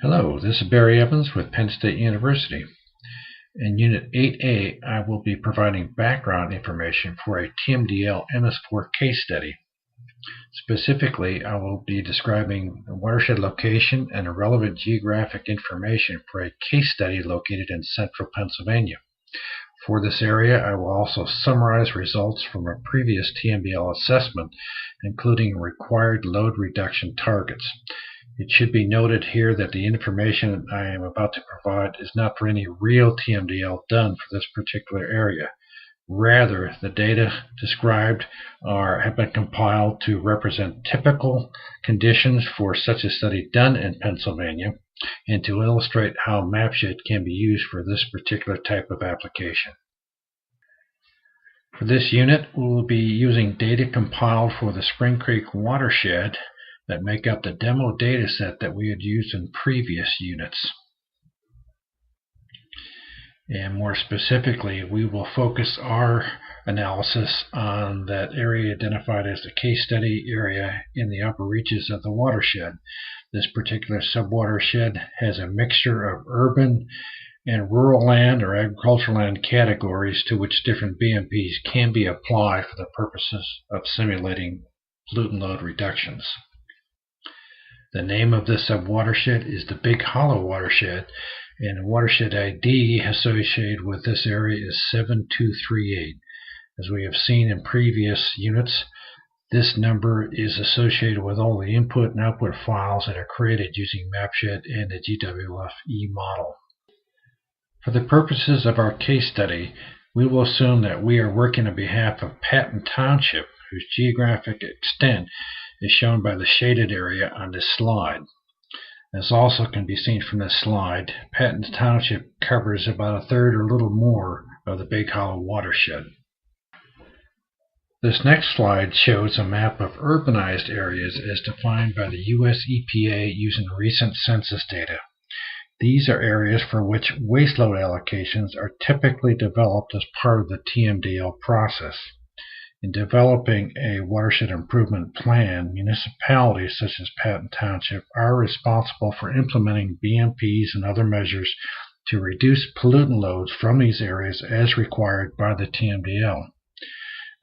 Hello, this is Barry Evans with Penn State University. In Unit 8A, I will be providing background information for a TMDL MS4 case study. Specifically, I will be describing the watershed location and relevant geographic information for a case study located in central Pennsylvania. For this area, I will also summarize results from a previous TMDL assessment, including required load reduction targets. It should be noted here that the information I am about to provide is not for any real TMDL done for this particular area. Rather, the data described have been compiled to represent typical conditions for such a study done in Pennsylvania and to illustrate how MapShed can be used for this particular type of application. For this unit, we will be using data compiled for the Spring Creek watershed that make up the demo data set that we had used in previous units. And more specifically, we will focus our analysis on that area identified as the case study area in the upper reaches of the watershed. This particular subwatershed has a mixture of urban and rural land or agricultural land categories to which different BMPs can be applied for the purposes of simulating pollutant load reductions. The name of this subwatershed is the Big Hollow watershed, and the watershed ID associated with this area is 7238. As we have seen in previous units, this number is associated with all the input and output files that are created using MapShed and the GWFE model. For the purposes of our case study, we will assume that we are working on behalf of Patton Township, whose geographic extent is shown by the shaded area on this slide. As also can be seen from this slide, Patton Township covers about a third or a little more of the Big Hollow watershed. This next slide shows a map of urbanized areas as defined by the US EPA using recent census data. These are areas for which waste load allocations are typically developed as part of the TMDL process. In developing a watershed improvement plan, municipalities such as Patton Township are responsible for implementing BMPs and other measures to reduce pollutant loads from these areas as required by the TMDL.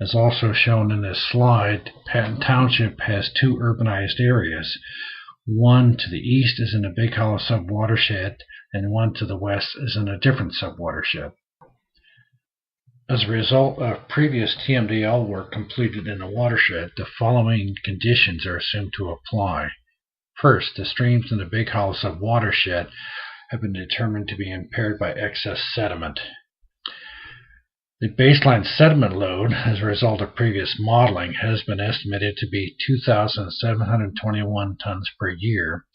As also shown in this slide, Patton Township has two urbanized areas. One to the east is in the Big Hollow subwatershed, and one to the west is in a different subwatershed. As a result of previous TMDL work completed in the watershed, the following conditions are assumed to apply. First, the streams in the Big Hollow subwatershed have been determined to be impaired by excess sediment. The baseline sediment load as a result of previous modeling has been estimated to be 2,721 tons per year,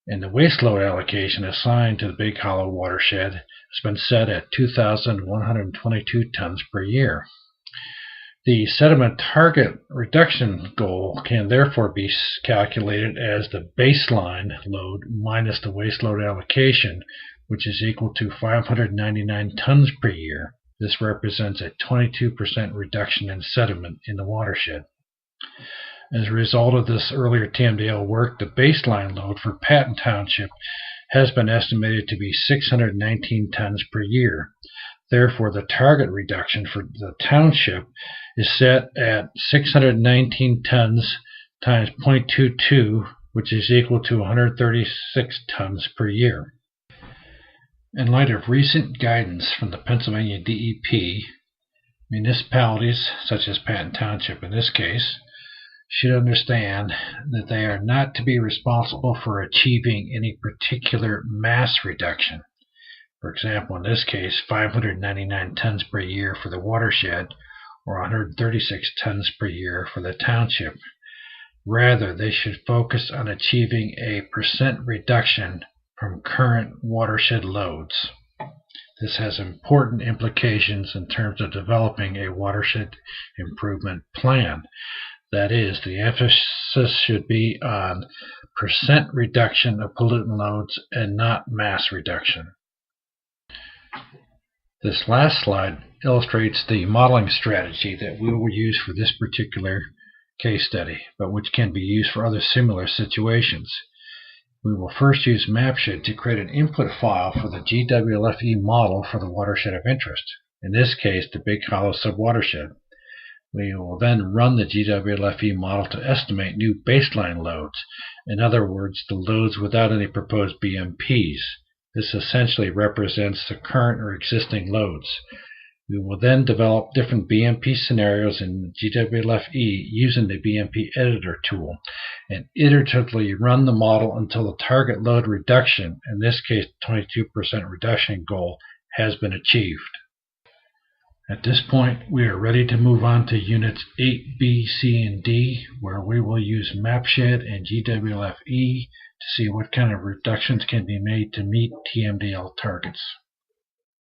and the waste load allocation assigned to the Big Hollow watershed has been set at 2,122 tons per year. The sediment target reduction goal can therefore be calculated as the baseline load minus the waste load allocation, which is equal to 599 tons per year. This represents a 22% reduction in sediment in the watershed. As a result of this earlier TMDL work, the baseline load for Patton Township has been estimated to be 619 tons per year. Therefore, the target reduction for the township is set at 619 tons times 0.22, which is equal to 136 tons per year. In light of recent guidance from the Pennsylvania DEP, municipalities, such as Patton Township in this case, should understand that they are not to be responsible for achieving any particular mass reduction. For example, in this case, 599 tons per year for the watershed or 136 tons per year for the township. Rather, they should focus on achieving a percent reduction from current watershed loads. This has important implications in terms of developing a watershed improvement plan. That is, the emphasis should be on percent reduction of pollutant loads and not mass reduction. This last slide illustrates the modeling strategy that we will use for this particular case study, but which can be used for other similar situations. We will first use MapShed to create an input file for the GWLFE model for the watershed of interest, in this case the Big Hollow subwatershed. We will then run the GWLFE model to estimate new baseline loads, in other words, the loads without any proposed BMPs. This essentially represents the current or existing loads. We will then develop different BMP scenarios in GWLFE using the BMP editor tool and iteratively run the model until the target load reduction, in this case 22% reduction goal, has been achieved. At this point, we are ready to move on to Units 8, B, C, and D, where we will use MapShed and GWLFE to see what kind of reductions can be made to meet TMDL targets.